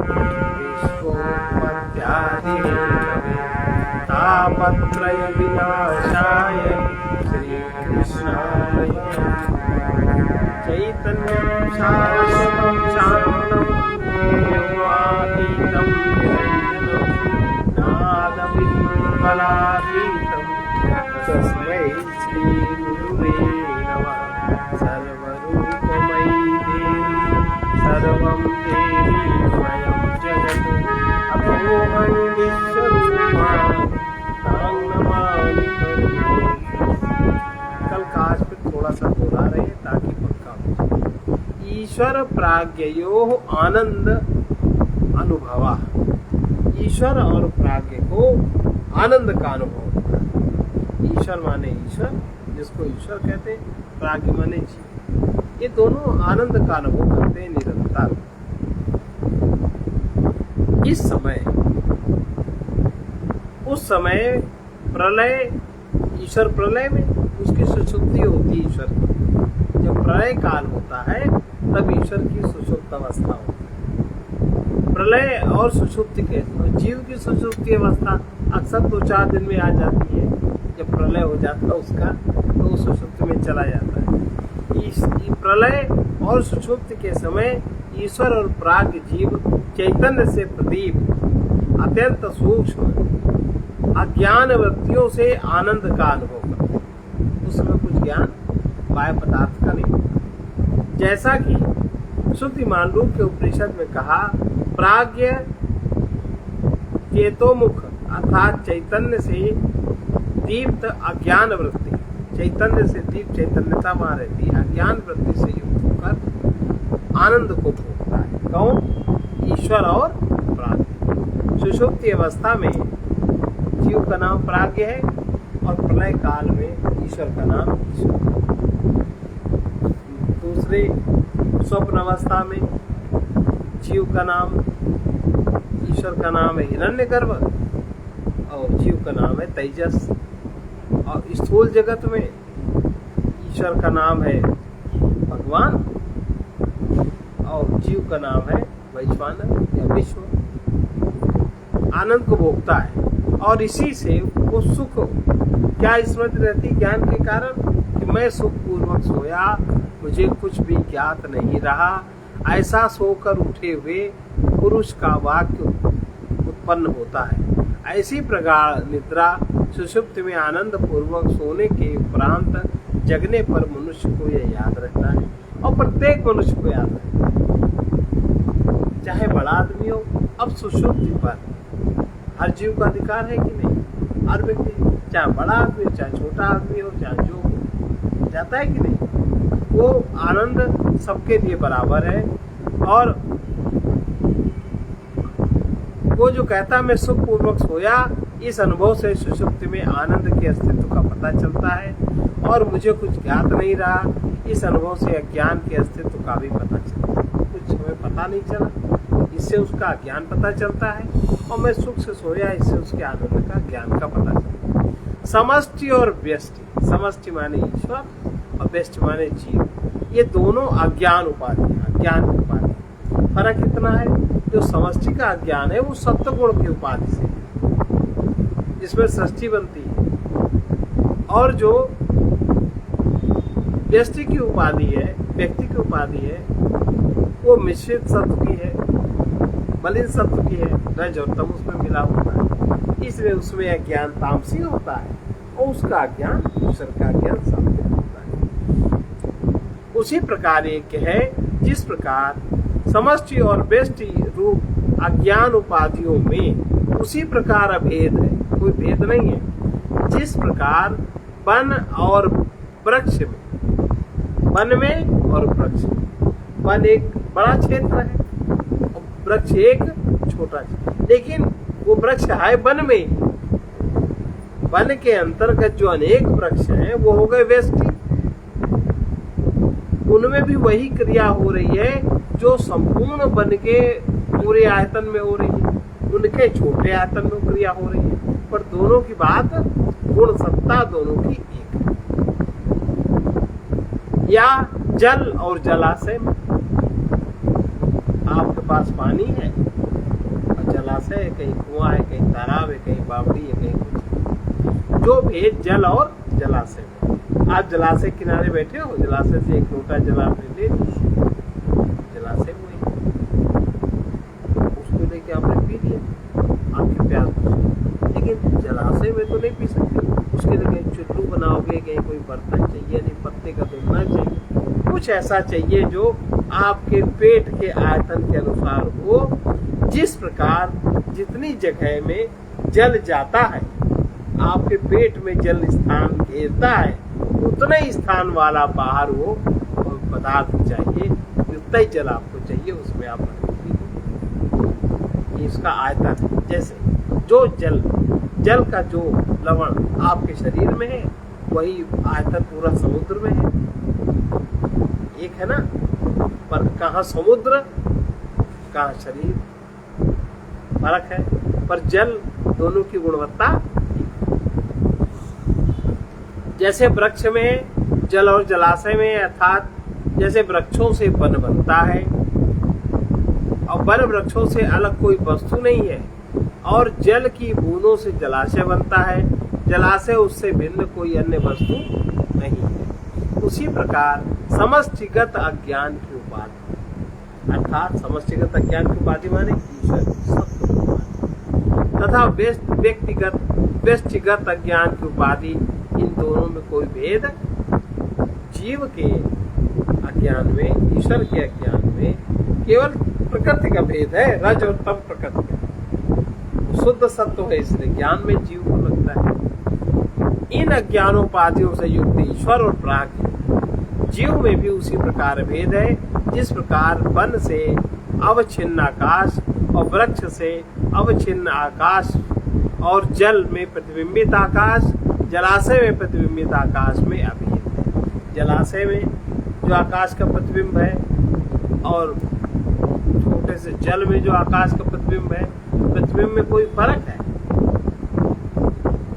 विश्वोत्पत्त्यादि तापत्रय विनाशाय श्रीकृष्णाय चैतन्यं शाश्वतं शान्तं योगातीतं निरञ्जनं नादविद्युत्कलातीतं तस्मै श्रीगुरुवे नमः। सर्वरूपमयी देवी सर्वं देवी स्वयं जगत् अतोऽहं विश्वरूपा तां नमामि करुणे। कल काश पे थोड़ा सा बोला रहे ताकि पक्का हो। ईश्वर प्राज्ञयो आनंद अनुभवा। ईश्वर और प्राज्ञ को आनंद का अनुभव होता है। ईश्वर माने ईश्वर, जिसको ईश्वर कहते हैं, प्राज्ञ माने जीव। ये दोनों आनंद का अनुभव करते हैं निरंतर। इस समय, उस समय प्रलय, ईश्वर प्रलय में उसकी सुषुप्ति होती है। ईश्वर की जब प्रलय काल होता है तब ईश्वर की सुषुप्त अवस्था होती है। प्रलय और सुषुप्ति के जीव की सुषुप्ति अवस्था अक्सर 2-4 दिन में आ जाती है। जब प्रलय हो जाता है उसका तो वो सुषुप्ति में चला जाता है। इस प्रलय और सुषुप्ति के समय ईश्वर और प्राज्ञ जीव चैतन्य से प्रदीप अत्यंत सूक्ष्म अज्ञान वृत्तियों से आनंद का अनुभव करते हैं। उसमें कुछ ज्ञान बाह्य पदार्थ का नहीं। जैसा कि श्रुति मांडूक्य के उपनिषद में कहा, प्राज्ञ चेतोमुख अर्थात चैतन्य से दीप्त अज्ञान वृत्ति, चैतन्य से दीप चैतन्यता वहां रहती है, अज्ञान वृत्ति से युक्त होकर आनंद को भोगता है। कौन? ईश्वर और प्राज्ञ। सुषुप्ति अवस्था में जीव का नाम प्राज्ञ है और प्रलय काल में ईश्वर का नाम ईश्वर। दूसरे स्वप्न अवस्था में जीव का नाम, ईश्वर का नाम है हिरण्यगर्भ और जीव का नाम है तेजस। और स्थूल जगत में ईश्वर का नाम है भगवान और जीव का नाम है वैश्वानर या विश्व। आनंद को भोगता है और इसी से वो सुख क्या स्मृति रहती ज्ञान के कारण कि मैं सुख पूर्वक सोया, मुझे कुछ भी ज्ञात नहीं रहा। ऐसा सोकर उठे हुए पुरुष का वाक्य उत्पन्न होता है। ऐसी प्रकार निद्रा सुषुप्ति में आनंद पूर्वक सोने के उपरांत जगने पर मनुष्य को यह याद रहता है और प्रत्येक मनुष्य को याद रहता है, चाहे बड़ा आदमी हो। अब सुषुप्ति पर हर जीव का अधिकार है कि नहीं? हर व्यक्ति, चाहे बड़ा आदमी हो, चाहे छोटा आदमी हो, चाहे जो हो, जाता है कि नहीं? वो आनंद सबके लिए बराबर है। और वो जो कहता है मैं सुख पूर्वक सोया, इस अनुभव से सुषुप्ति में आनंद के अस्तित्व का पता चलता है और मुझे कुछ ज्ञात नहीं रहा। इस अनुभव से अज्ञान के अस्तित्व का भी पता चलता है। कुछ हमें पता नहीं चला, इससे उसका ज्ञान पता चलता है और मैं सुख से सोया, इससे उसके आनंद का ज्ञान का पता चलता है। समष्टि और व्यष्टि, समष्टि माने ईश्वर और व्यष्टि माने जीव, ये दोनों अज्ञान उपाधि, अज्ञान की उपाधि। फर्क इतना है, जो समष्टि का अज्ञान है वो सत्व गुण की उपाधि से, जिसमें सृष्टि बनती है, और जो व्यष्टि की उपाधि है, व्यक्ति की उपाधि है, वो मिश्रित सत्व की है, मलिन सत्व की है, रज और तम उसमें मिला होता है। इसलिए उसमें अज्ञान तामसी होता है और उसका अज्ञान ईश्वर का ज्ञान सात्विक होता है। उसी प्रकार एक है, जिस प्रकार समष्टि और व्यष्टि रूप अज्ञान उपाधियों में उसी प्रकार अभेद है, कोई भेद नहीं है। जिस प्रकार वन और वृक्ष में, वन में और वृक्ष में, वन एक बड़ा क्षेत्र है और वृक्ष एक छोटा क्षेत्र, लेकिन वो वृक्ष है वन में। वन के अंतर्गत जो अनेक वृक्ष हैं वो हो गए व्यष्टि, उनमें भी वही क्रिया हो रही है जो संपूर्ण वन के पूरे आयतन में हो रही है, उनके छोटे आयतन में क्रिया हो रही है, पर दोनों की बात गुण सत्ता दोनों की एक है। या जल और जलाशय में, आपके पास पानी है जलाशय है, कहीं कुआं है, कहीं तालाब है, कहीं बावड़ी है, कहीं कुछ। जो भेद जल और जलाशय में। आप जलाशय किनारे बैठे हो, जलाशय से एक लोटा जल आपने ले ली, जलाशय वही, उसको लेके आपने पी लिया, आपकी प्यास बुझी। लेकिन जलाशय में तो नहीं पी सकते, उसके लिए कहीं चुल्लू बनाओगे, कहीं कोई बर्तन चाहिए, नहीं पत्ते का दुलना चाहिए, कुछ ऐसा चाहिए जो आपके पेट के आयतन के अनुसार हो। जिस प्रकार जितनी जगह में जल जाता है, आपके पेट में जल स्थान घेरता है, उतना ही स्थान वाला बाहर वो पदार्थ चाहिए, उतना ही जल आपको चाहिए, उसमें आप ये इसका आयतन है। जैसे जो जल का जो लवण आपके शरीर में है, वही आयतन पूरा समुद्र में है, एक है ना। पर कहाँ समुद्र कहाँ शरीर, फर्क है, पर जल दोनों की गुणवत्ता। जैसे वृक्ष में जल और जलाशय में, अर्थात जैसे वृक्षों से वन बनता है और वन वृक्षों से अलग कोई वस्तु नहीं है, और जल की बूंदों से जलाशय बनता है, जलाशय उससे भिन्न कोई अन्य वस्तु नहीं है। उसी प्रकार समष्टिगत अज्ञान की उपाधि, अर्थात समष्टिगत अज्ञान की उपाधि माने ईश्वर सत्य, तथा व्यष्टिगत अज्ञान की उपाधि, इन दोनों में कोई भेद जीव के अज्ञान में, ईश्वर के अज्ञान में केवल प्रकृति का भेद है, रज और तम प्रकृति का। शुद्ध सत्व है, इसलिए ज्ञान में जीव को लगता है। इन अज्ञानोपाधियों से युक्त ईश्वर और प्राज्ञ जीव में भी उसी प्रकार भेद है, जिस प्रकार वन से अवच्छिन्न आकाश और वृक्ष से अवच्छिन्न आकाश और जल में प्रतिबिंबित आकाश, जलाशय में प्रतिबिंबित आकाश में अभेद है। जलाशय में जो आकाश का प्रतिबिंब है और छोटे से जल में जो आकाश का प्रतिबिंब है, प्रतिबिंब में कोई फर्क है,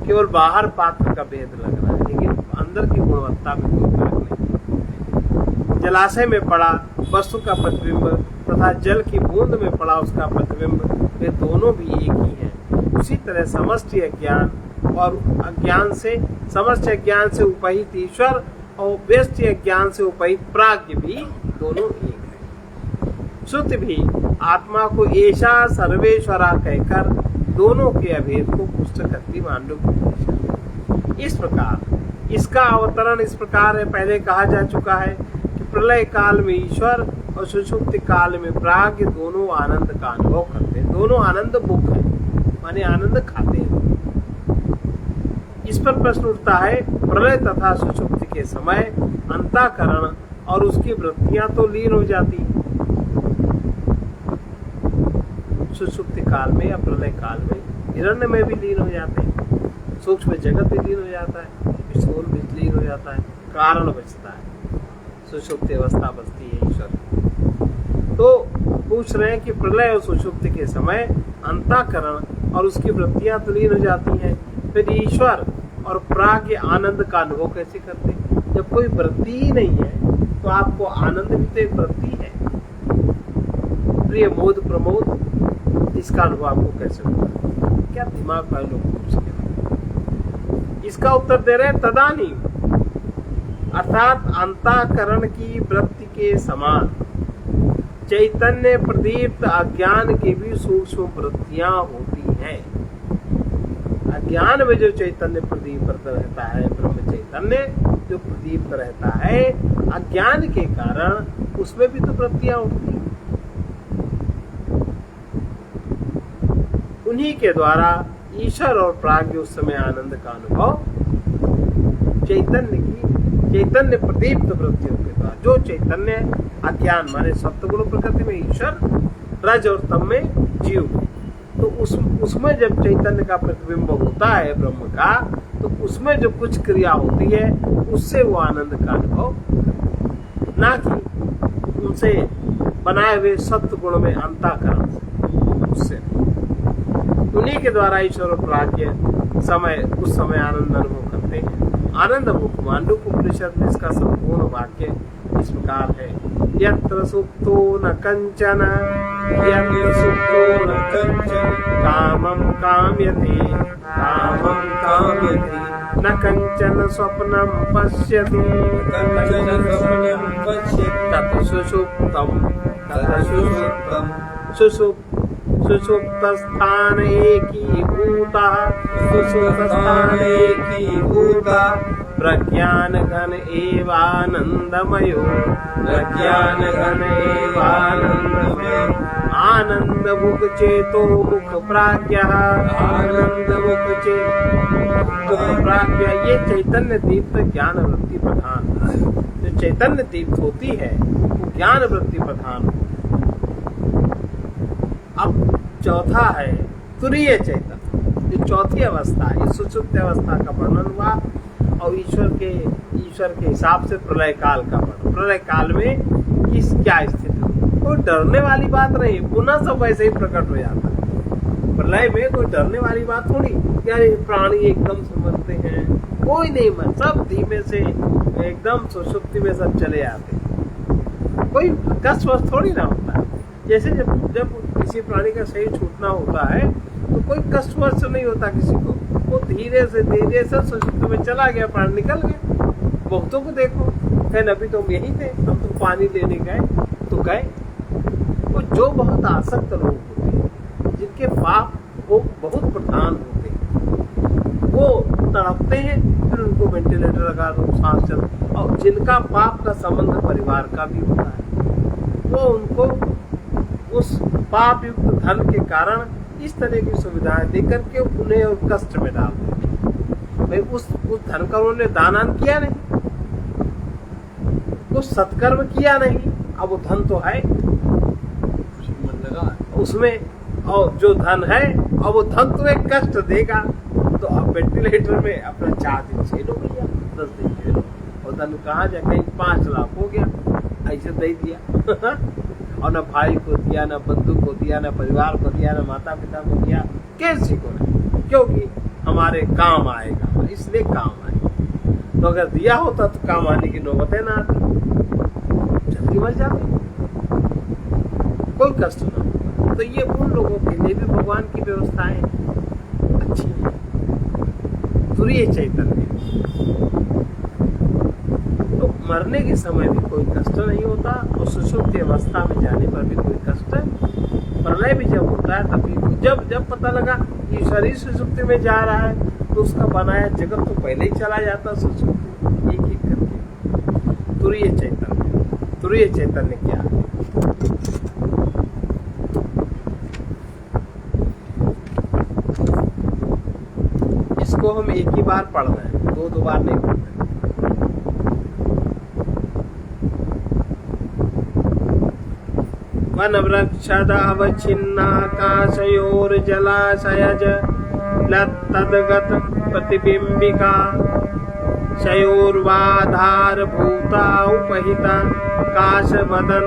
केवल बाहर पात्र का भेद लग रहा है, लेकिन अंदर की गुणवत्ता में कोई फर्क नहीं। जलाशय में पड़ा वस्तु का प्रतिबिंब तथा जल की बूंद में पड़ा उसका प्रतिबिंब, वे दोनों भी एक ही हैं। उसी तरह समष्टि अज्ञान और अज्ञान से, समष्टि अज्ञान से उपहित ईश्वर और व्यष्टि अज्ञान से उपहित प्राज्ञ भी दोनों एक है। श्रुति भी आत्मा को ऐसा सर्वेश्वरा कहकर दोनों के अभेद को पुष्ट करती मांडव्य। इस प्रकार इसका अवतरण इस प्रकार है। पहले कहा जा चुका है कि प्रलय काल में ईश्वर और सुषुप्ति काल में प्राज्ञ दोनों आनंद का अनुभव करते हैं, दोनों आनंद मुख है, माने आनंद खाते हैं। इस पर प्रश्न उठता है, प्रलय तथा सुषुप्ति के समय अंतःकरण और उसकी वृत्तियां तो लीन हो जाती हैं, सुषुप्ति काल में या प्रलय काल में हिरण्य में भी लीन हो जाते हैं, सूक्ष्म जगत भी लीन हो जाता है, स्थूल भी लीन हो जाता है, कारण बचता है, सुषुप्ति अवस्था बचती है ईश्वर। तो पूछ रहे हैं कि प्रलय और सुषुप्ति के समय अंतःकरण और उसकी वृत्तियां तो लीन हो जाती हैं, फिर ईश्वर और प्राज्ञ आनंद का अनुभव कैसे करते हैं? जब कोई वृत्ति ही नहीं है तो आपको आनंद भी तो एक वृत्ति है, प्रिय मोद प्रमोद, इसका अनुभव आपको कैसे होगा? क्या दिमाग वाले लोग पूछते हैं? इसका उत्तर दे रहे हैं तदानी, अर्थात अंतःकरण की वृत्ति के समान चैतन्य प्रदीप्त अज्ञान की भी सूक्ष्म वृत्तियां होती हैं। अज्ञान में जो चैतन्य प्रदीप्त रहता है, ब्रह्म चैतन्य जो प्रदीप्त रहता है, अज्ञान के कारण उसमें भी तो वृत्तियां होती हैं। उन्हीं के द्वारा ईश्वर और प्राज्ञ उस समय आनंद का अनुभव चैतन्य प्रदीप्त वृत्तियों के द्वारा, जो चैतन्य अज्ञान माने सप्तगुण प्रकृति में ईश्वर, रज और तम में जीव, तो उसमें जब चैतन्य का प्रतिबिंब होता है ब्रह्म का, तो उसमें जो कुछ क्रिया होती है उससे वो आनंद का अनुभव, ना कि उनसे बनाए हुए सत्व गुण में अंतःकरण उससे। उन्हीं के द्वारा ईश्वर और प्राज्ञ उस समय आनंद अनुभव करते हैं। आनंद मुख मांडुक्योपनिषद में इसका संपूर्ण वाक्य इस प्रकार है, यत्र सुप्तो न कंचन, यत्र सुप्तो न कंचन कामं कामयते न कंचन स्वप्नं पश्यति कंचन स्वप्नं पश्यति तत् सुषुप्तं सुषुप्तं सुषुप्तस्थान एकीभूतः सुषुप्तस्थान एकीभूतः प्रज्ञान घन एवानंदमयो प्रज्ञान घन एवानंदमयो आनंद मुख चेतो मुख प्राज्ञः आनंद मुख मुख प्राज्ञ ये चैतन्य दीप्त ज्ञान वृत्ति प्रधान। जो चैतन्य दीप्त होती है वो ज्ञान वृत्ति प्रधान होती है। अब चौथा है तुरीय चैतन्य, जो चौथी अवस्था है, सुषुप्त अवस्था का वर्णन हुआ और ईश्वर के हिसाब से प्रलय काल का वर्णन। प्रलय काल में किस क्या स्थिति, कोई डरने वाली बात नहीं, पुनः सब वैसे ही प्रकट हो जाता है। प्रलय में कोई डरने वाली बात थोड़ी, क्या प्राणी एकदम से मरते हैं, कोई नहीं मर, सब धीमे से एकदम सुषुप्ति में सब चले आते हैं। कोई कष्ट वस्त थोड़ी ना होता है। जैसे जब किसी प्राणी का शरीर छूटना होता है तो कोई कष्ट वस्त नहीं होता किसी को, वो धीरे से सुषुप्ति में चला गया, प्राण निकल गया। बहुतों को देखो, कहन अभी तो हम यही थे, हम तो पानी लेने गए तो गए। वो जो बहुत आसक्त लोग होते हैं, जिनके पाप वो बहुत प्रधान होते हैं, वो तड़पते हैं, फिर उनको वेंटिलेटर लगा दो, सांस चल। और जिनका पाप का संबंध परिवार का भी होता है, वो उनको उस पाप युक्त धन के कारण इस तरह की सुविधाएं देकर के उन्हें और कष्ट में डाल देते। भाई उस धन का उन्होंने दान किया नहीं, कुछ सत्कर्म किया नहीं, अब वो धन तो है उसमें, और जो धन है और वो धन तुम्हें कष्ट देगा, तो अब वेंटिलेटर में अपना 4 दिन झेलो भैया, 10 दिन झेलो, और धन कहाँ जा, कहीं 5 लाख हो गया, ऐसे दे दिया और न भाई को दिया, न बंधु को दिया, न परिवार को दिया, न माता पिता को दिया, किसी को नहीं, क्योंकि हमारे काम आएगा, इसलिए काम आएगा। तो अगर दिया होता तो काम आने की नौबतें ना आती, जल्दी मर जाती, कोई कष्ट ना होता। तो ये उन लोगों के लिए भी भगवान की व्यवस्थाएं अच्छी है। तुरीय चैतन्य, तो मरने के समय भी कोई कष्ट नहीं होता, और सुषुप्ति अवस्था में जाने पर भी कोई कष्ट, प्रलय भी जब होता है तभी, जब पता लगा कि शरीर सुषुप्ति में जा रहा है तो उसका बनाया जगत तो पहले ही चला जाता सुषुप्ति, एक एक करके। तुरीय चैतन्य क्या है? इसको हम एक ही बार पढ़ रहे हैं, 2 बार नहीं पढ़ रहे। वन वृक्षदावच्छिन्नाकाशयोर्जलाशयज लत्तद्गत प्रतिबिंबिका शयोर्वाधारभूता उपहिता काशवदन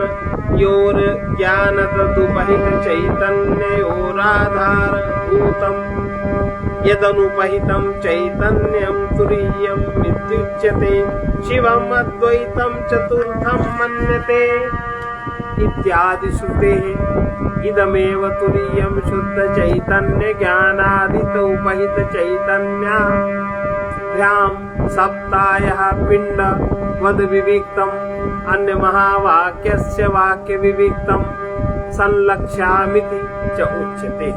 योर ज्ञानतदुपहित चैतन्ययोराधारभूतम् यदनुपहितं चैतन्यं तुरीयं इत्युच्यते शिवम् अद्वैतं चतुर्थं मन्यते इत्यादि श्रुतेः इदमेव तुरीयं शुद्ध चैतन्य ज्ञानादित उपहित चैतन्याभ्यां सप्तायः पिंड वद विविक्तम् अन्य महावाक्यस्य वाक्य विविक्तम् संलक्ष्यामिति च उच्यते।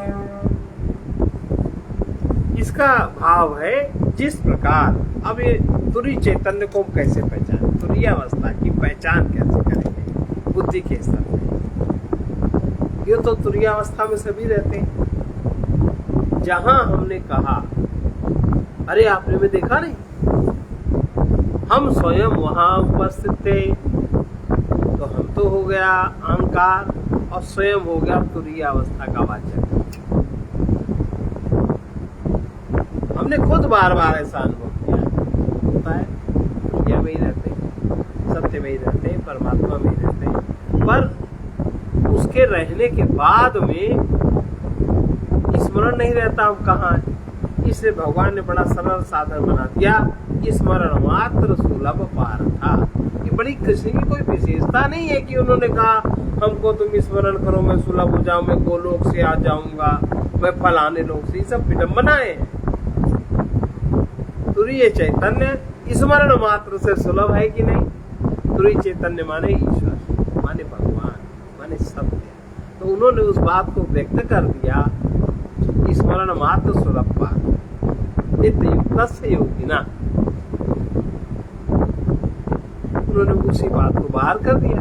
इसका भाव है जिस प्रकार, अब ये तुरीय चैतन्य को कैसे पहचान, तुरीय अवस्था की पहचान कैसे करेंगे बुद्धि के स्तर पे? ये तो तुरीय अवस्था में सभी रहते हैं। जहां हमने कहा अरे आपने में देखा नहीं, हम स्वयं वहां उपस्थित थे, तो हम तो हो गया अहंकार और स्वयं हो गया तुरीय अवस्था का वाचक। हमने खुद बार बार ऐसा अनुभव किया होता है। दुनिया में ही रहते हैं, सत्य में ही रहते हैं, परमात्मा में ही रहते हैं, पर उसके रहने के बाद में स्मरण नहीं रहता हम कहाँ हैं। इसलिए भगवान ने बड़ा सरल साधन बना दिया स्मरण मात्र सुलभ पारथा। ये बड़ी कृष्ण की कोई विशेषता नहीं है कि उन्होंने कहा हमको तुम स्मरण करो, मैं सुलभ हो जाऊं, मैं गोलोक से आ जाऊंगा, मैं फलाने लोग से। ये सब विडम्बना है। तुरीय चैतन्य स्मरण मात्र से सुलभ है कि नहीं? तुरीय चैतन्य माने ईश्वर, माने भगवान, माने सत्य। तो उन्होंने उस बात को व्यक्त कर दिया, स्मरण मात्र सुलभ पार नित्य युक्त योगिना। उन्होंने उसी बात को बाहर कर दिया।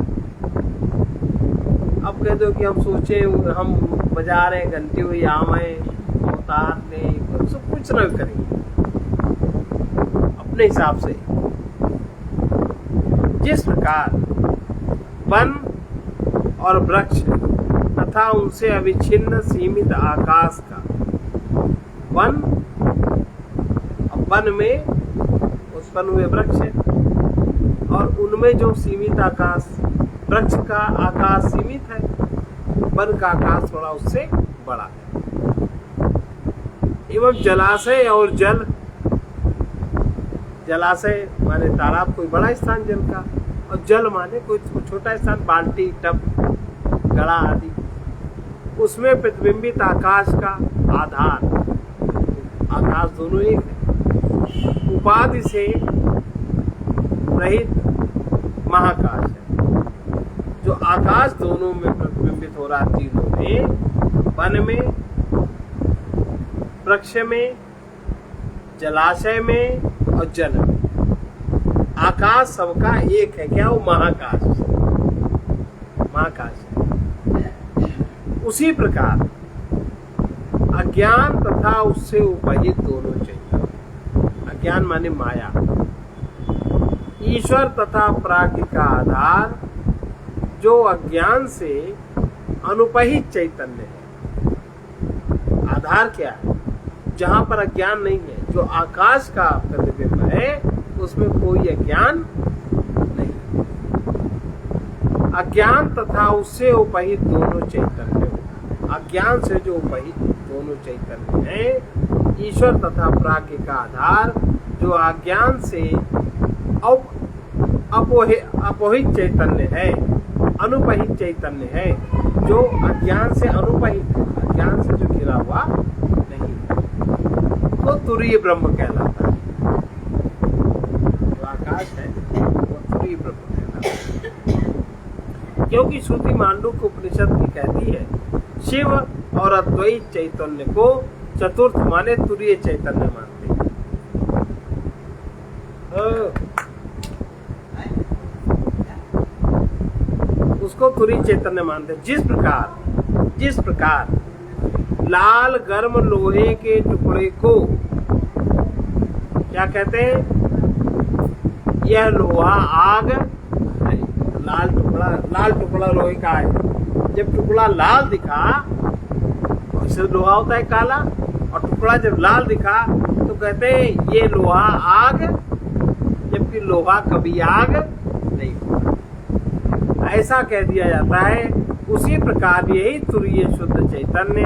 अब कहते हो कि हम सोचे, हम बजा रहे घंटी हुई आमे अवतार ने सब कुछ न करेंगे अपने हिसाब से। जिस प्रकार वन और वृक्ष तथा उनसे अविच्छिन्न सीमित आकाश का, वन में उत्पन्न हुए वृक्ष है और उनमें जो सीमित आकाश, वृक्ष का आकाश सीमित है, वन का आकाश थोड़ा उससे बड़ा है। एवं जलाशय और जल, जलाशय माने तालाब, कोई बड़ा स्थान जल का, और जल माने कोई छोटा स्थान, बाल्टी, टब, घड़ा आदि। उसमें प्रतिबिंबित आकाश का आधार, आकाश दोनों एक है, उपाधि से रहित महाकाश है। जो आकाश दोनों में प्रतिबिंबित हो रहा, तीनों में, वन में, वृक्ष में, जलाशय में और जल में। आकाश सबका एक है, क्या? वो महाकाश, महाकाश है। उसी प्रकार अज्ञान तथा उससे उपहित दोनों चैतन्य, अज्ञान माने माया, ईश्वर तथा प्राज्ञ का आधार जो अज्ञान से अनुपहित चैतन्य है। आधार क्या है? जहां पर अज्ञान नहीं है, जो आकाश का प्रतिबिंब है, उसमें कोई अज्ञान नहीं। अज्ञान तथा उससे उपहित दोनों चैतन्य, अज्ञान से जो उपहित दोनों चैतन्य है, ईश्वर तथा प्राज्ञ का आधार जो अज्ञान से अपोहित चैतन्य है, अनुपहित चैतन्य है, जो अज्ञान से अनुपहित है, अज्ञान से जो घिरा हुआ नहीं, तो तुरीय ब्रह्म कहलाता है। जो आकाश है वो तुरीय ब्रह्म कहलाता है। क्योंकि श्रुति मांडूक्य उपनिषद की कहती है, शिव और अद्वैत चैतन्य को चतुर्थ माने तुरीय चैतन्य मानते हैं। उसको तुरीय चैतन्य मानते हैं। जिस प्रकार लाल गर्म लोहे के टुकड़े को क्या कहते हैं? यह लोहा आग है। लाल टुकड़ा लोहे का है। जब टुकड़ा लाल दिखा, वैसे लोहा होता है काला, और टुकड़ा जब लाल दिखा तो कहते हैं ये लोहा आग, जबकि लोहा कभी आग नहीं होता, ऐसा कह दिया जाता है। उसी प्रकार यही तुरीय शुद्ध चैतन्य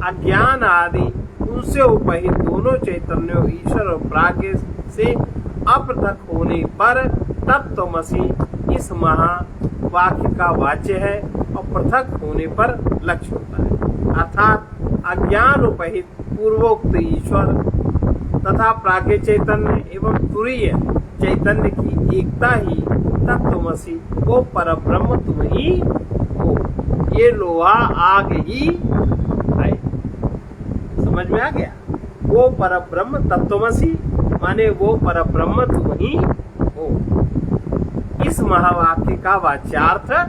अज्ञान आदि उनसे उपहित दोनों चैतन्यों ईश्वर और प्राज्ञ से अपृथक होने पर तत्त्वमसि इस महावाक्य का वाच्य है और पृथक होने पर लक्ष्य होता है। अर्थात अज्ञान उपहित पूर्वोक्त ईश्वर तथा प्राज्ञ चैतन्य एवं तुरीय चैतन्य की एकता ही तत्त्वमसि, वो परब्रह्म तुम ही हो, ये लोहा आग ही है। समझ में आ गया? वो परब्रह्म तत्त्वमसि माने वो परब्रह्म तुम ही हो। इस महावाक्य का वाच्यार्थ है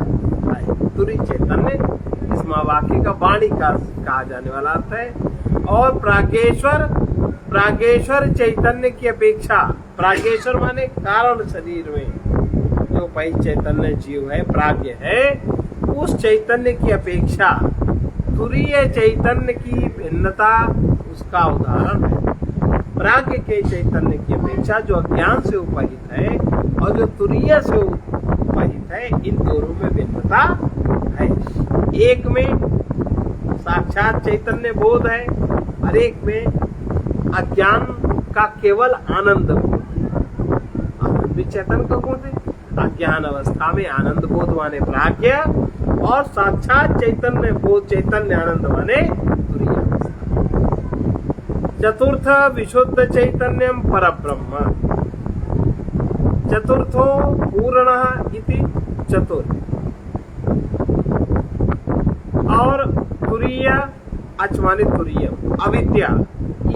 तुरीय चैतन्य। इस महावाक्य का वाणी का कहा जाने वाला अर्थ है। और प्रागेश्वर चैतन्य की अपेक्षा, प्रागेश्वर माने कारण शरीर में जो पही चैतन्य जीव है, प्राज्ञ है, उस चैतन्य की अपेक्षा तुरीय चैतन्य की भिन्नता उसका उदाहरण है। प्राज्ञ के चैतन्य की अपेक्षा जो अज्ञान से उपहित है और जो तुरीय से उपहित है, इन दोनों में भिन्नता है। एक में साक्षात चैतन्य बोध है और एक में अज्ञान का केवल आनंद बोध है। भी चैतन्य का गुण है। अज्ञान अवस्था में आनंद बोध वाले प्राज्ञ और साक्षात चैतन्य बोध चैतन्य आनंद वाले तुरीय अवस्था। चतुर्थ विशुद्ध चैतन्यम परब्रह्म। चतुर्थो पूर्णः इति चतुर्थ। और तुरीय अचमानित तुरीय अविद्या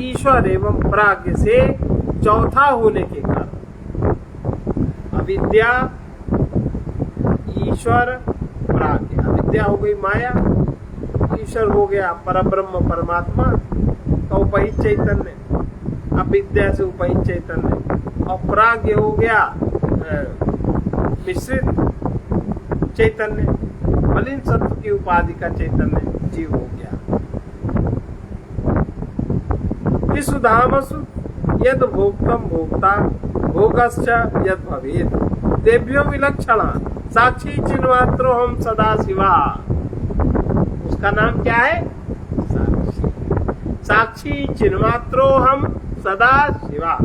ईश्वर एवं प्राज्ञ से चौथा होने के कारण अविद्या ईश्वर प्राज्ञ। अविद्या हो गई माया, ईश्वर हो गया परब्रह्म परमात्मा का उपहित चैतन्य, अविद्या से उपहित चैतन्य, और प्राज्ञ हो गया मिश्रित चैतन्य, मलिन सत्व की उपाधि का चैतन्य जीव हो गया। विशुधामसु यद भोक्तम भोक्ता भोगश्च यद भवेत् तेभ्यो विलक्षणा साक्षी चिन्मात्रो हम सदा शिवा। उसका नाम क्या है? साक्षी। साक्षी चिन्मात्रो हम सदा शिवा।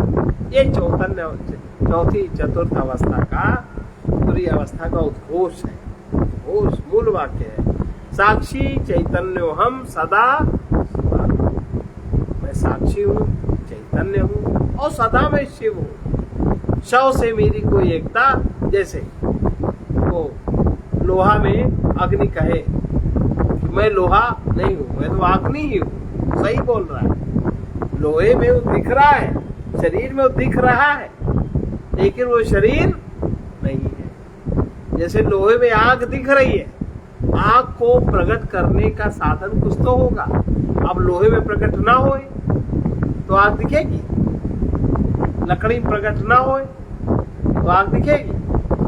ये चौथी चतुर्थ अवस्था का तुरीय अवस्था का उद्घोष है, उद्घोष मूल वाक्य है। साक्षी चैतन्यो हम सदा शिवा। मैं साक्षी हूँ, चैतन्य हूँ और सदा मैं शिव हूँ। शव से मेरी कोई एकता, जैसे वो लोहा में अग्नि कहे कि मैं लोहा नहीं हूँ, मैं तो अग्नि ही हूँ, सही बोल रहा है। लोहे में वो दिख रहा है, शरीर में वो दिख रहा है, लेकिन वो शरीर नहीं है। जैसे लोहे में आग दिख रही है, आग को प्रकट करने का साधन कुछ तो होगा। अब लोहे में प्रकट ना होए तो आग दिखेगी, लकड़ी में प्रकट ना होए तो आग दिखेगी।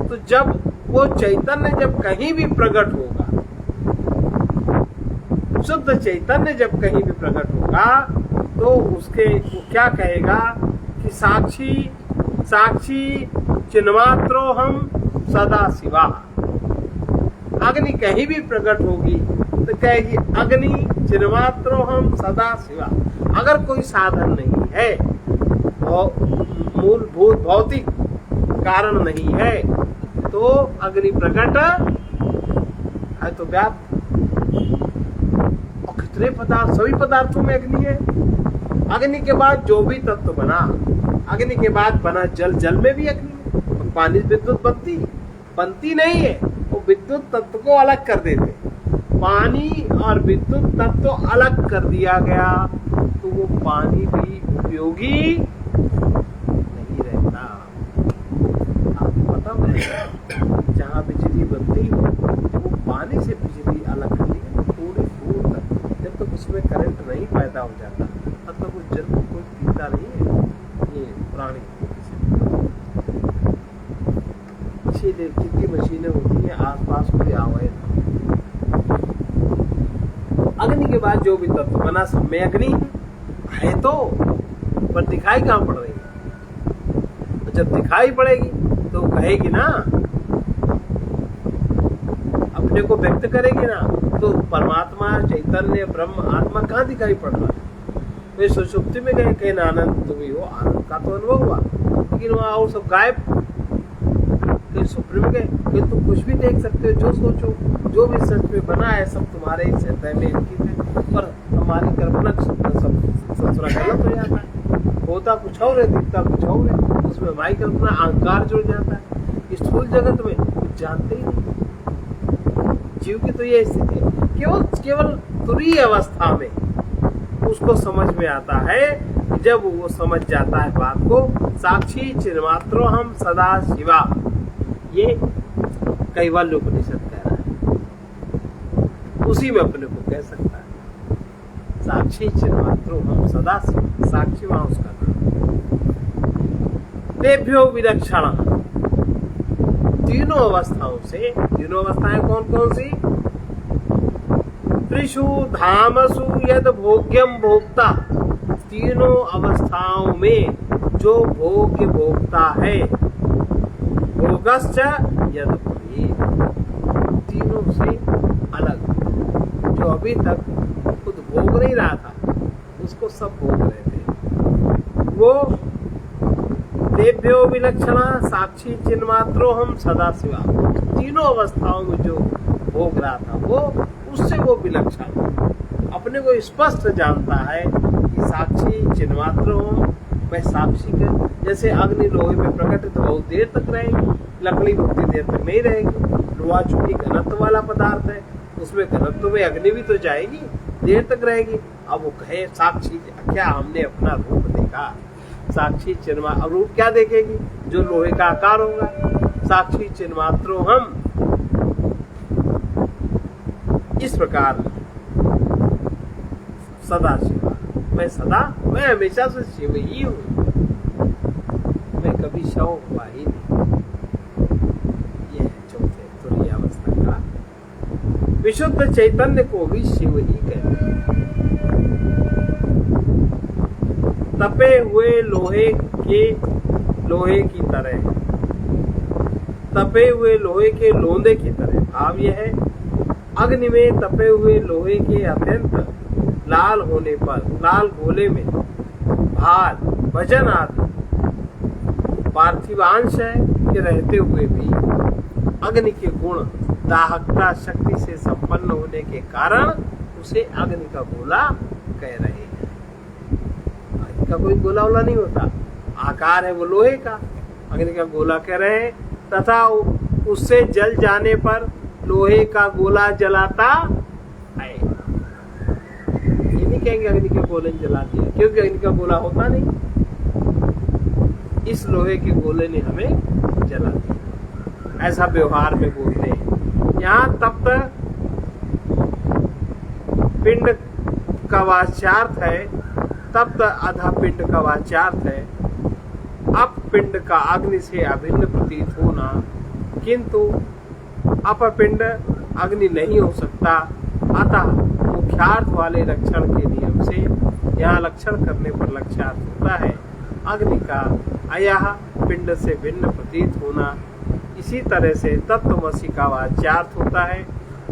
तो जब वो चैतन्य जब कहीं भी प्रकट होगा, शुद्ध चैतन्य जब कहीं भी प्रकट होगा, तो उसके वो क्या कहेगा कि साक्षी साक्षी चिन्मात्रो हम सदा शिवा। अग्नि कहीं भी प्रकट होगी तो कहेगी अग्नि चिन्मात्रो हम सदा शिवा। अगर कोई साधन नहीं है, मूलभूत भौतिक कारण नहीं है, तो अग्नि प्रकट है तो व्याप्त। और कितने पदार्थ, सभी पदार्थों में अग्नि है। अग्नि के बाद जो भी तत्व बना, अग्नि के बाद बना जल, जल में भी अग्नि है। पानी विद्युत बनती नहीं है, वो विद्युत तत्व को अलग कर देते। पानी और विद्युत तत्व अलग कर दिया गया तो वो पानी भी उपयोगी नहीं रहता। आपको पता है जहाँ बिजली बनती हो, वो पानी से बिजली अलग कर दी है थोड़ी दूर तक। जब तक उसमें करंट नहीं पैदा हो जाता तब तक उस जल को कोई पीता नहीं है, ये प्राणी। इसीलिए कितनी मशीनें होती हैं आसपास कोई आवाज। अग्नि के बाद जो भी तत्व बना सब में अग्नि है, तो पर दिखाई कहाँ पड़ रही है? तो जब दिखाई पड़ेगी तो कहेगी ना, अपने को व्यक्त करेगी ना, तो परमात्मा चैतन्य ब्रह्म आत्मा कहाँ दिखाई पड़ रहा है? वे सुषुप्ति में गए, कहीं आनंद तुम ही हो, आनंद का तो अनुभव हुआ, लेकिन वहां और सब गायब। कहीं सुप्रीम गए, कहीं तुम कुछ भी देख सकते हो, जो सोचो, जो भी सच में बना है सब तुम्हारे ही हृदय में अंकित है, पर हमारी कल्पना सब ससुरा गलत हो जाता है। होता कुछ और है, दिखता कुछ और है, उसमें हमारी कल्पना अहंकार जुड़ जाता है। इस स्थूल जगत में कुछ जानते ही नहीं। जीव की तो ये स्थिति है। केवल तुरीय अवस्था में उसको समझ में आता है। जब वो समझ जाता है बात को, साक्षी चिन्मात्रो हम सदा शिवा, ये कैवल्य उपनिषद कह रहा है, उसी में अपने को कह सकता है। साक्षी चिन्मात्रो हम सदा शिवा, साक्षी वहां उसका नाम। तेभ्यो विलक्षण, तीनों अवस्थाओं से, तीनों अवस्थाएं कौन कौन सी? त्रिषु धामसु यद भोग्यम भोक्ता, तीनों अवस्थाओं में जो भोग्य भोक्ता है, भोगश्च यद भवेत्, तीनों से अलग, जो अभी तक खुद भोग नहीं रहा था उसको सब भोग रहे थे, वो तेभ्यो विलक्षणा साक्षी चिन्मात्रो हम सदा शिवा। तीनों अवस्थाओं में जो भोग रहा था वो उससे वो विलक्षण अपने को स्पष्ट जानता है कि साक्षी चिन्मात्र हूँ मैं, साक्षी का जैसे अग्नि लोहे में प्रकट तो बहुत देर तक रहेगी, लकड़ी उतनी देर तक नहीं रहेगी। लोहा चूंकि घनत्व वाला पदार्थ है, उसमें घनत्व में अग्नि भी तो जाएगी, देर तक रहेगी। अब वो कहे साक्षी, क्या हमने अपना रूप देखा? साक्षी चिन्मा, रूप क्या देखेगी? जो लोहे का आकार होगा। साक्षी चिन्मात्रो हम, इस प्रकार सदा शिवा, मैं हमेशा से शिव ही हूँ, मैं कभी शव हुआ ही नहीं। यह है चौथे तुरीय अवस्था का। विशुद्ध चैतन्य को भी शिव ही कहते हैं। तपे हुए लोहे की तरह, तपे हुए लोहे के लोंदे की तरह। भाव यह है, अग्नि में तपे हुए लोहे के अत्यंत लाल होने पर लाल गोले में भार वजन आदि पार्थिवांश है के रहते हुए भी अग्नि के गुण दाहकता शक्ति से संपन्न होने के कारण उसे अग्नि का गोला कह रहे हैं। अग्नि का कोई गोला वोला नहीं होता, आकार है वो लोहे का, अग्नि का गोला कह रहे हैं। तथा उससे जल जाने पर लोहे का गोला जलाता है। ये नहीं कहेंगे अग्नि के गोले ने जला दिया, क्योंकि अग्नि का गोला होता नहीं, इस लोहे के गोले ने हमें जला दिया। ऐसा व्यवहार में बोलते हैं। यहाँ तप्त पिंड का वाच्यार्थ है, तप्त अधा पिंड का वाच्यार्थ है अप पिंड का अग्नि से अभिन्न प्रतीत होना, किंतु अपपिंड अग्नि नहीं हो सकता। अतः मुख्यार्थ वाले लक्षण के नियम से यहाँ लक्षण करने पर लक्ष्यार्थ होता है अग्नि का अयः पिंड से भिन्न प्रतीत होना। इसी तरह से तत्वमसि का वाच्यार्थ होता है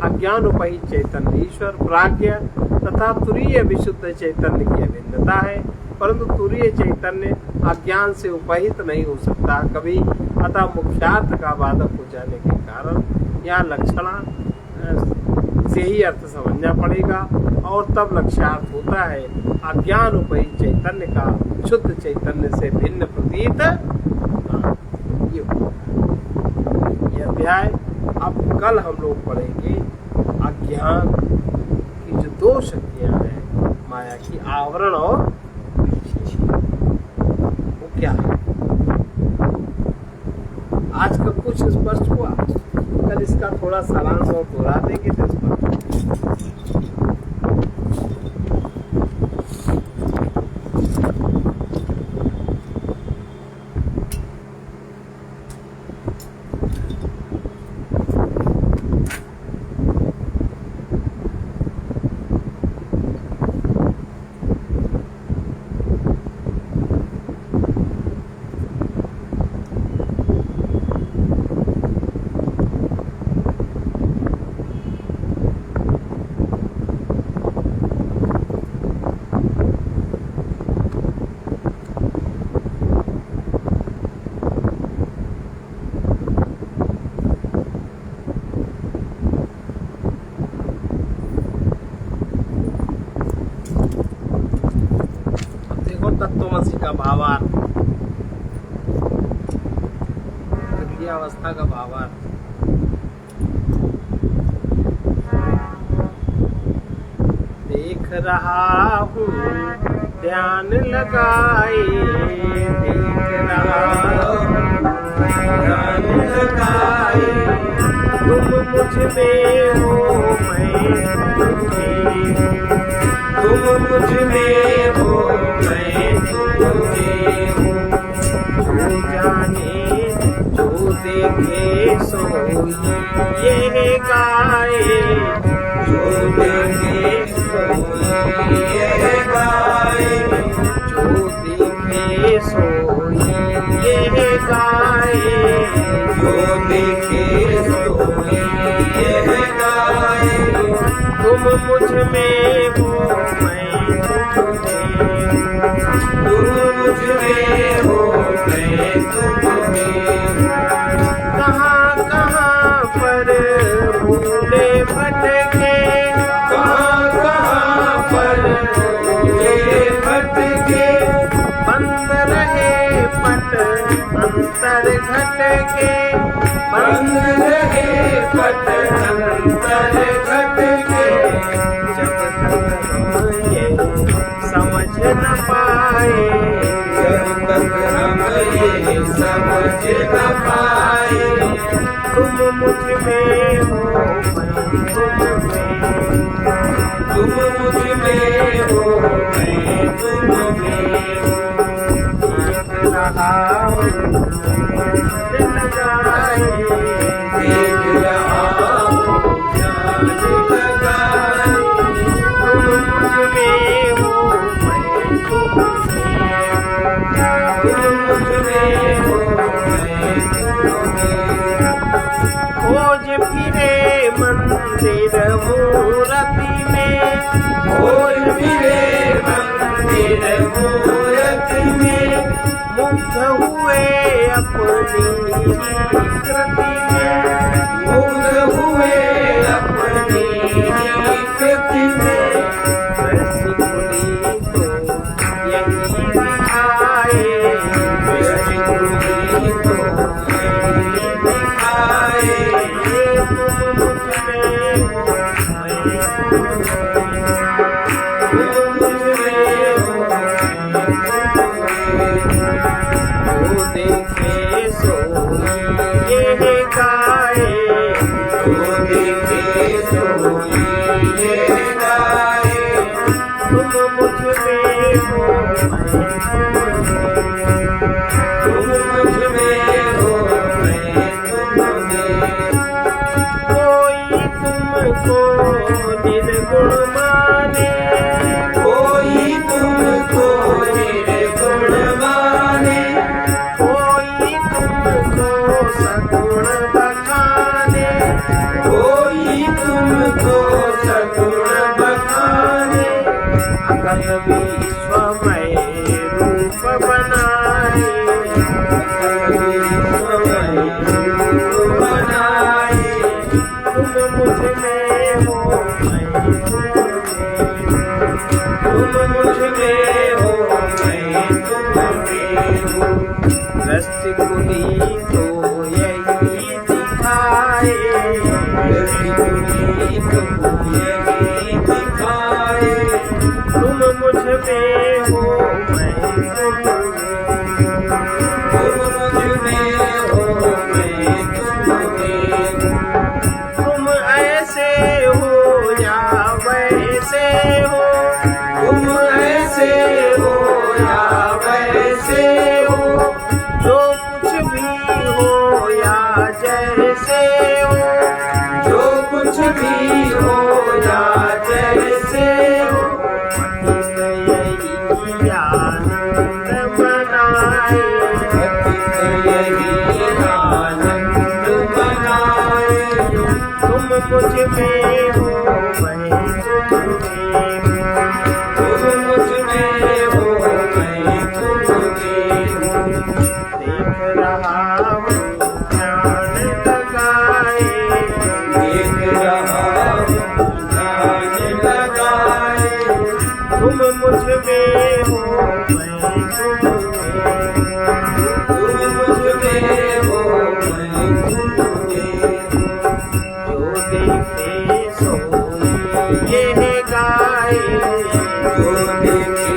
अज्ञान उपहित चैतन्य ईश्वर प्राज्ञ तथा तुरीय विशुद्ध चैतन्य की अभिन्नता है, परंतु तुरीय चैतन्य अज्ञान से उपहित नहीं हो सकता कभी। अतः मुख्यार्थ का बाधक हो जाने के कारण यहाँ लक्षणा से ही अर्थ समझना पड़ेगा, और तब लक्ष्यार्थ होता है अज्ञान उपहित चैतन्य का शुद्ध चैतन्य से भिन्न प्रतीत। ये अध्याय अब कल हम लोग पढ़ेंगे अज्ञान की जो दो शक्तियां हैं, माया की आवरण और वो क्या है। आज का कुछ स्पष्ट हुआ, कल इसका थोड़ा सारांश और दोहरा देंगे तो स्पष्ट। तत्वमसि का भावार्थ, तृतीय अवस्था का भावार्थ। देख रहा हूँ ध्यान लगाए, देख रहा हूँ ध्यान लगाए, तुम मुझ में हो मैं तुम में, तुम मुझ में हो मैं तुम में हूँ। जो जाने जो देखे सो ये गाए, जो देखे सो ये गाए, जो देखे सो ये गाए, जो देखे सो ये गाए। तुम मुझ में हो मैं तुम में, तुम मुझ में हो मैं घट के बंद रहे पट अंतर घट के जब तक हम ये समझ न पाए जब तक हम ये समझ न पाए तुम मुझ में हो मैं तुम में तुम मुझ में हो मैं तुम में देख रहा हूँ दिल लगाए देख रहा हूँ ध्यान लगाए तुम मुझ में हो मैं तुम तुम मुझ में हो मैं तुम में खोज फिरे मंदिर मूर्ति में खोज फिरे मंदिर मूर्ति में मुग्ध हुए अपनी कृति में मुग्ध हुए अपनी कृति में ऐसी खुली तो यही दिखाए वैसी खुली तो यही दिखाए तुम मुझ में हो मैं तुम में जो देखे सो ये गाए तो देखे तो ये गाए तुम मुझ में हो मैं तुम मुझ में हो मैं तुम में कोई तुमको निर्गुण माने कोई तुमको निर्गुण माने कोई तुमको सगुण बखाने कोई तुमको सगुण बखाने अकल विश्वमय रूप बनाए बनाए तुम मुझ में हो मैं तुम मुझ में हो मैं तुम में हूँ दृष्टि खुली तो यही दिखाए दृष्टि खुली तो यही दिखाए तुम मुझ में हो मैं तुम में तुम मुझ में हो मैं तुम में हूँ तुम ऐसे हो या वैसे हो तुम ऐसे हो या वैसे हो जो कुछ भी हो या जैसे हो जो कुछ भी हो या जैसे हो यही आनंद मनाए यही आनंद मनाए तुम मुझ में हो मैं तुम में तुम मुझ में हो मैं तुम में हूँ देख रहा हूँ ध्यान लगाए देख रहा हूँ ध्यान लगाए तुम मुझ में हो मैं तुम में तुम मुझ में हो मैं तुम में हूँ जो देखे सो ये गाए जो देखे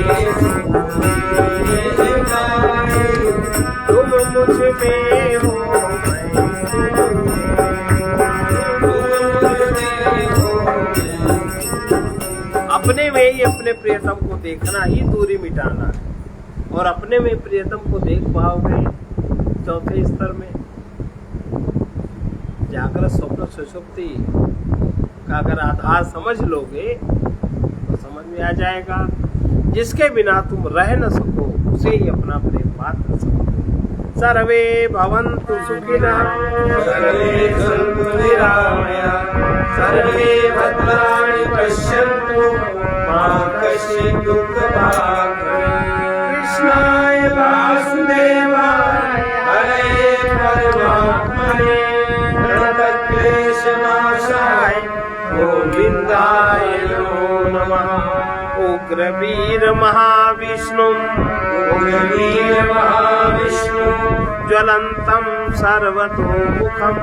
ये गाए तुम मुझ में हो मैं तुम में अपने में ही अपने प्रियतम को देखना ही दूरी मिटाना है और अपने में प्रियतम को देख पाओगे चौथे स्तर में जागृत स्वप्न सुषुप्ति का अगर आधार समझ लोगे तो समझ में आ जाएगा जिसके बिना तुम रह न सको उसे ही अपना प्रेम पात्र समझो सर्वे भवन्तु सुखिनः सर्वे सन्तु निरामयाः सर्वे भद्राणि पश्यन्तु मा कश्चित् दुःखभाग् भवेत् कृष्णाय वासुदेवाय हरे परमात्मने प्रणतक्लेशनाशाय गोविन्दाय नमो नमः उग्रवीर महाविष्णुं ज्वलन्तं सर्वतोमुखं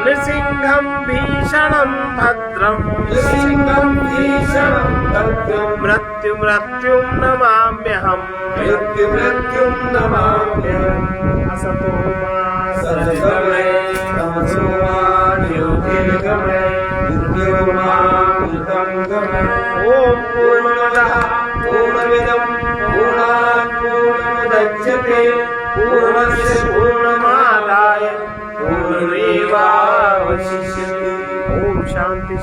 नृसिंहं भीषणं भद्रं मृत्युं नमाम्यहम् असतो मा सद्गमय तमसो मा ज्योतिर्गमय ॐ पूर्णमदः पूर्णमिदं पूर्णात् पूर्णमुदच्यते पूर्णस्य पूर्णमादाय पूर्णमेवावशिष्यते। ॐ शान्ति।